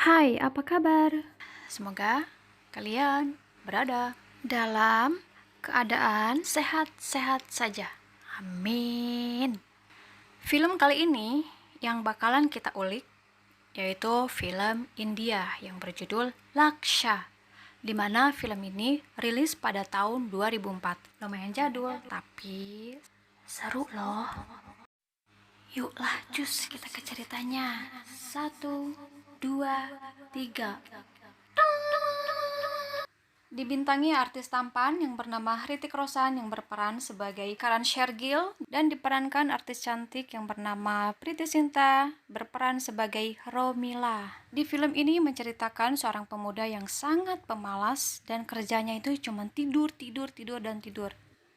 Hai, apa kabar? Semoga kalian berada Dalam keadaan sehat-sehat saja. Amin. Film kali ini yang bakalan kita ulik yaitu film India yang berjudul Laksha, di mana film ini rilis pada tahun 2004. Lumayan jadul, tapi seru loh. Yuklah cus kita ke ceritanya. 1, 2, 3. Dibintangi artis tampan yang bernama Hrithik Roshan yang berperan sebagai Karan Shergill dan diperankan artis cantik yang bernama Preity Zinta berperan sebagai Romila. Di film ini menceritakan seorang pemuda yang sangat pemalas dan kerjanya itu cuma tidur dan tidur.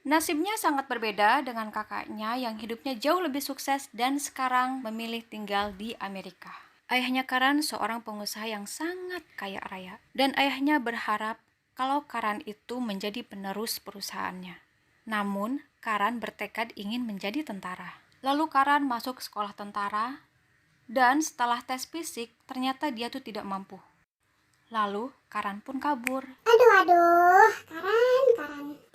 Nasibnya sangat berbeda dengan kakaknya yang hidupnya jauh lebih sukses dan sekarang memilih tinggal di Amerika. Ayahnya Karan seorang pengusaha yang sangat kaya raya dan ayahnya berharap kalau Karan itu menjadi penerus perusahaannya. Namun, Karan bertekad ingin menjadi tentara. Lalu Karan masuk sekolah tentara, dan setelah tes fisik, ternyata dia tuh tidak mampu. Lalu, Karan pun kabur. Karan.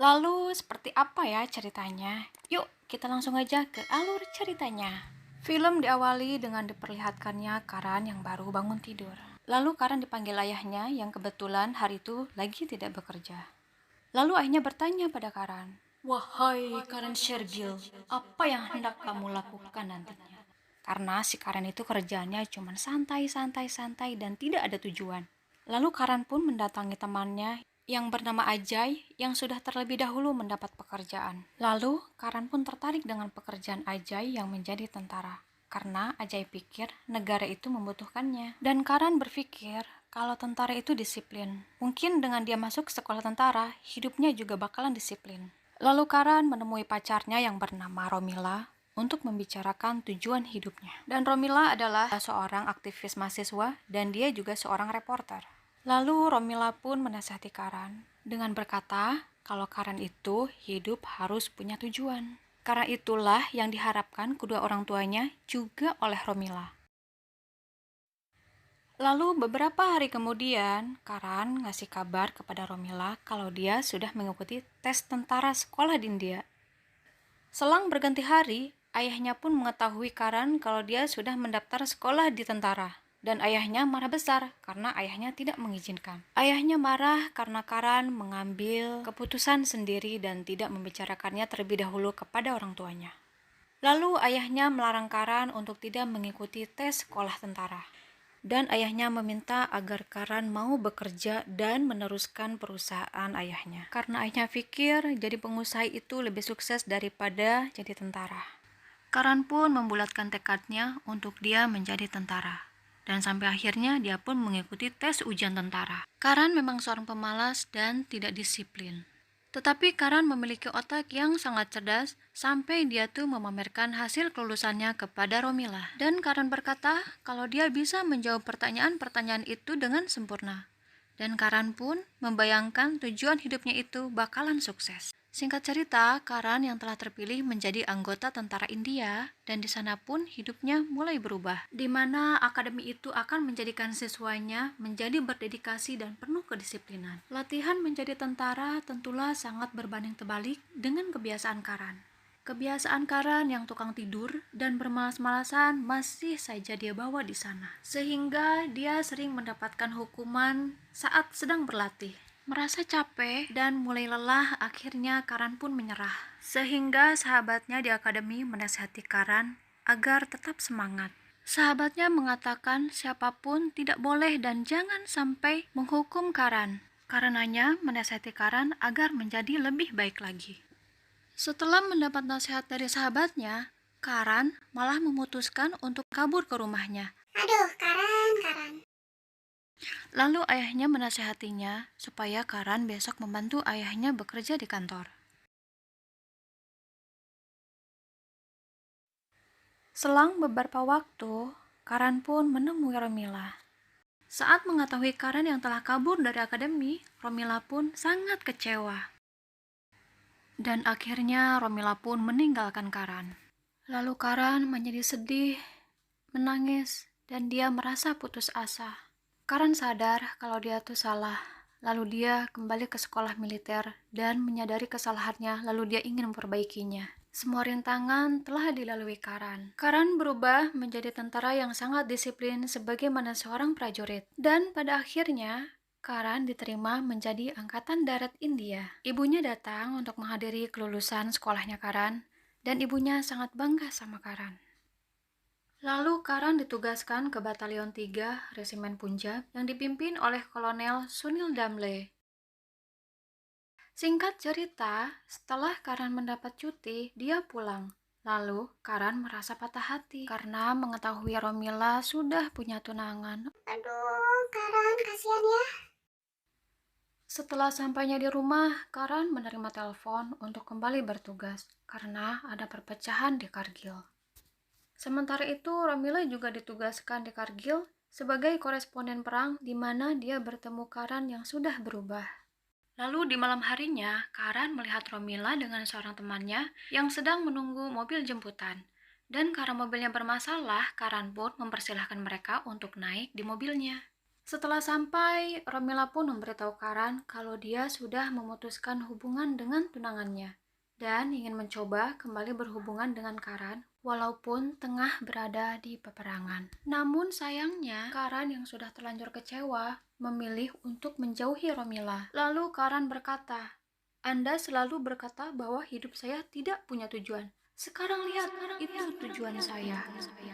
Lalu, seperti apa ya ceritanya? Yuk, kita langsung aja ke alur ceritanya. Film diawali dengan diperlihatkannya Karan yang baru bangun tidur. Lalu Karan dipanggil ayahnya yang kebetulan hari itu lagi tidak bekerja. Lalu ayahnya bertanya pada Karan, "Wahai Karan Shergill, apa yang hendak kamu lakukan nantinya?" Karena si Karan itu kerjanya cuma santai dan tidak ada tujuan. Lalu Karan pun mendatangi temannya yang bernama Ajay yang sudah terlebih dahulu mendapat pekerjaan. Lalu Karan pun tertarik dengan pekerjaan Ajay yang menjadi tentara. Karena Ajay pikir negara itu membutuhkannya. Dan Karan berpikir kalau tentara itu disiplin. Mungkin dengan dia masuk sekolah tentara, hidupnya juga bakalan disiplin. Lalu Karan menemui pacarnya yang bernama Romila untuk membicarakan tujuan hidupnya. Dan Romila adalah seorang aktivis mahasiswa dan dia juga seorang reporter. Lalu Romila pun menasihati Karan dengan berkata kalau Karan itu hidup harus punya tujuan. Karena itulah yang diharapkan kedua orang tuanya juga oleh Romila. Lalu beberapa hari kemudian, Karan ngasih kabar kepada Romila kalau dia sudah mengikuti tes tentara sekolah di India. Selang berganti hari, ayahnya pun mengetahui Karan kalau dia sudah mendaftar sekolah di tentara. Dan ayahnya marah besar karena ayahnya tidak mengizinkan. Ayahnya marah karena Karan mengambil keputusan sendiri dan tidak membicarakannya terlebih dahulu kepada orang tuanya. Lalu ayahnya melarang Karan untuk tidak mengikuti tes sekolah tentara. Dan ayahnya meminta agar Karan mau bekerja dan meneruskan perusahaan ayahnya. Karena ayahnya pikir jadi pengusaha itu lebih sukses daripada jadi tentara. Karan pun membulatkan tekadnya untuk dia menjadi tentara. Dan sampai akhirnya dia pun mengikuti tes ujian tentara. Karan memang seorang pemalas dan tidak disiplin. Tetapi Karan memiliki otak yang sangat cerdas sampai dia tuh memamerkan hasil kelulusannya kepada Romila. Dan Karan berkata kalau dia bisa menjawab pertanyaan-pertanyaan itu dengan sempurna. Dan Karan pun membayangkan tujuan hidupnya itu bakalan sukses. Singkat cerita, Karan yang telah terpilih menjadi anggota tentara India dan di sana pun hidupnya mulai berubah. Di mana akademi itu akan menjadikan siswanya menjadi berdedikasi dan penuh kedisiplinan. Latihan menjadi tentara tentulah sangat berbanding terbalik dengan kebiasaan Karan. Kebiasaan Karan yang tukang tidur dan bermalas-malasan masih saja dia bawa di sana. Sehingga dia sering mendapatkan hukuman saat sedang berlatih. Merasa capek dan mulai lelah, akhirnya Karan pun menyerah. Sehingga sahabatnya di akademi menasihati Karan agar tetap semangat. Sahabatnya mengatakan siapapun tidak boleh dan jangan sampai menghukum Karan. Karenanya menasihati Karan agar menjadi lebih baik lagi. Setelah mendapat nasihat dari sahabatnya, Karan malah memutuskan untuk kabur ke rumahnya. Aduh, Karan. Lalu ayahnya menasihatinya supaya Karan besok membantu ayahnya bekerja di kantor. Selang beberapa waktu, Karan pun menemui Romila. Saat mengetahui Karan yang telah kabur dari akademi, Romila pun sangat kecewa. Dan akhirnya Romila pun meninggalkan Karan. Lalu Karan menjadi sedih, menangis, dan dia merasa putus asa. Karan sadar kalau dia tuh salah. Lalu dia kembali ke sekolah militer dan menyadari kesalahannya, lalu dia ingin memperbaikinya. Semua rintangan telah dilalui Karan. Karan berubah menjadi tentara yang sangat disiplin sebagaimana seorang prajurit. Dan pada akhirnya, Karan diterima menjadi Angkatan Darat India. Ibunya datang untuk menghadiri kelulusan sekolahnya Karan, dan ibunya sangat bangga sama Karan. Lalu Karan ditugaskan ke Batalion 3 Resimen Punjab yang dipimpin oleh Kolonel Sunil Damle. Singkat cerita, setelah Karan mendapat cuti, dia pulang. Lalu Karan merasa patah hati karena mengetahui Romila sudah punya tunangan. Aduh, Karan, kasihan ya. Setelah sampainya di rumah, Karan menerima telepon untuk kembali bertugas karena ada perpecahan di Kargil. Sementara itu, Romila juga ditugaskan di Kargil sebagai koresponden perang di mana dia bertemu Karan yang sudah berubah. Lalu di malam harinya, Karan melihat Romila dengan seorang temannya yang sedang menunggu mobil jemputan. Dan karena mobilnya bermasalah, Karan pun mempersilahkan mereka untuk naik di mobilnya. Setelah sampai, Romila pun memberitahu Karan kalau dia sudah memutuskan hubungan dengan tunangannya dan ingin mencoba kembali berhubungan dengan Karan walaupun tengah berada di peperangan. Namun sayangnya, Karan yang sudah terlanjur kecewa memilih untuk menjauhi Romila. Lalu Karan berkata, "Anda selalu berkata bahwa hidup saya tidak punya tujuan. Sekarang lihat, itu tujuan saya."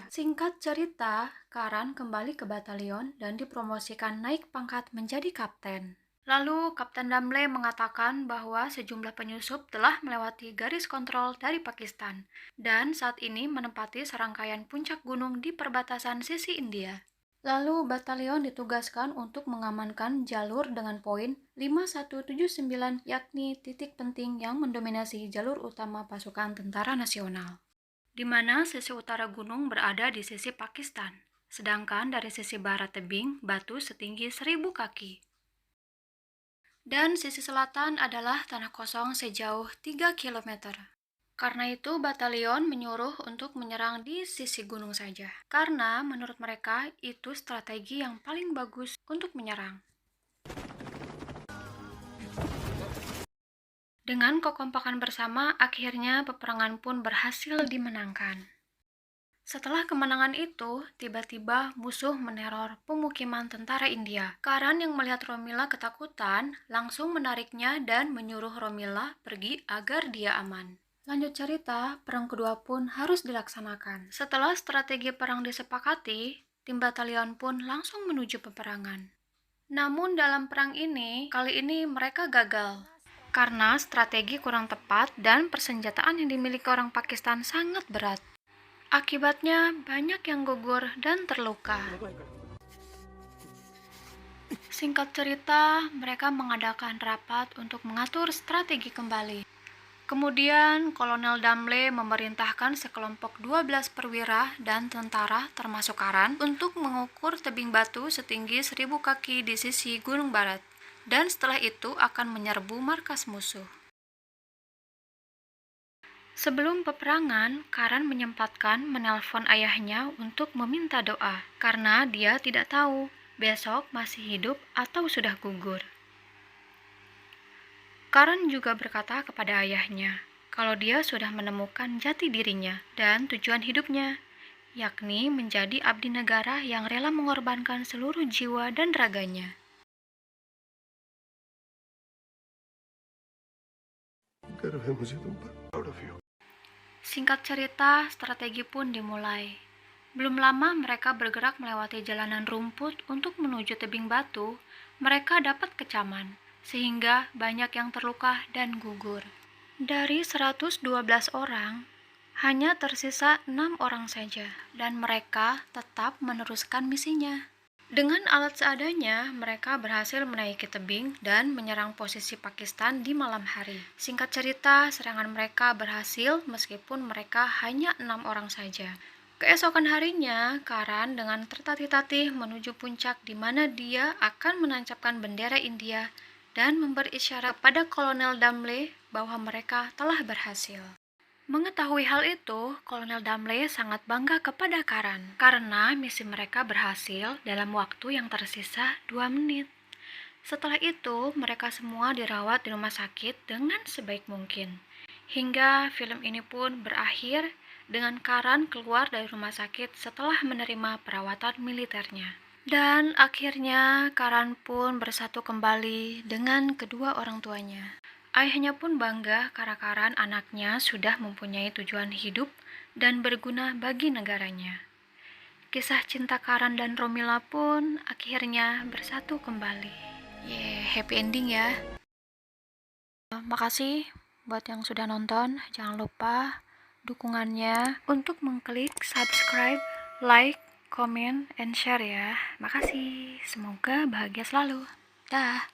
Singkat cerita, Karan kembali ke batalion dan dipromosikan naik pangkat menjadi kapten. Lalu Kapten Damle mengatakan bahwa sejumlah penyusup telah melewati garis kontrol dari Pakistan dan saat ini menempati serangkaian puncak gunung di perbatasan sisi India. Lalu batalion ditugaskan untuk mengamankan jalur dengan poin 5179 yakni titik penting yang mendominasi jalur utama pasukan tentara nasional, di mana sisi utara gunung berada di sisi Pakistan, sedangkan dari sisi barat tebing batu setinggi 1000 kaki. Dan sisi selatan adalah tanah kosong sejauh 3 km. Karena itu batalion menyuruh untuk menyerang di sisi gunung saja. Karena menurut mereka itu strategi yang paling bagus untuk menyerang. Dengan kekompakan bersama, akhirnya peperangan pun berhasil dimenangkan. Setelah kemenangan itu, tiba-tiba musuh meneror pemukiman tentara India. Karan yang melihat Romila ketakutan, langsung menariknya dan menyuruh Romila pergi agar dia aman. Lanjut cerita, perang kedua pun harus dilaksanakan. Setelah strategi perang disepakati, tim batalion pun langsung menuju peperangan. Namun dalam perang ini, kali ini mereka gagal. Karena strategi kurang tepat dan persenjataan yang dimiliki orang Pakistan sangat berat. Akibatnya, banyak yang gugur dan terluka. Singkat cerita, mereka mengadakan rapat untuk mengatur strategi kembali. Kemudian, Kolonel Damle memerintahkan sekelompok 12 perwira dan tentara termasuk Karan untuk mengukur tebing batu setinggi 1000 kaki di sisi Gunung Barat. Dan setelah itu akan menyerbu markas musuh. Sebelum peperangan, Karan menyempatkan menelpon ayahnya untuk meminta doa, karena dia tidak tahu besok masih hidup atau sudah gugur. Karan juga berkata kepada ayahnya, kalau dia sudah menemukan jati dirinya dan tujuan hidupnya, yakni menjadi abdi negara yang rela mengorbankan seluruh jiwa dan raganya. Singkat cerita, strategi pun dimulai. Belum lama mereka bergerak melewati jalanan rumput untuk menuju tebing batu, mereka dapat kecaman, sehingga banyak yang terluka dan gugur. Dari 112 orang, hanya tersisa 6 orang saja, dan mereka tetap meneruskan misinya. Dengan alat seadanya, mereka berhasil menaiki tebing dan menyerang posisi Pakistan di malam hari. Singkat cerita, serangan mereka berhasil meskipun mereka hanya 6 orang saja. Keesokan harinya, Karan dengan tertatih-tatih menuju puncak di mana dia akan menancapkan bendera India dan memberi isyarat pada Kolonel Damle bahwa mereka telah berhasil. Mengetahui hal itu, Kolonel Damley sangat bangga kepada Karan karena misi mereka berhasil dalam waktu yang tersisa 2 menit. Setelah itu, mereka semua dirawat di rumah sakit dengan sebaik mungkin. Hingga film ini pun berakhir dengan Karan keluar dari rumah sakit setelah menerima perawatan militernya. Dan akhirnya Karan pun bersatu kembali dengan kedua orang tuanya. Ayahnya pun bangga karena Karan anaknya sudah mempunyai tujuan hidup dan berguna bagi negaranya. Kisah cinta Karan dan Romila pun akhirnya bersatu kembali. Happy ending ya. Makasih buat yang sudah nonton. Jangan lupa dukungannya untuk mengklik subscribe, like, comment, and share ya. Makasih. Semoga bahagia selalu. Dah.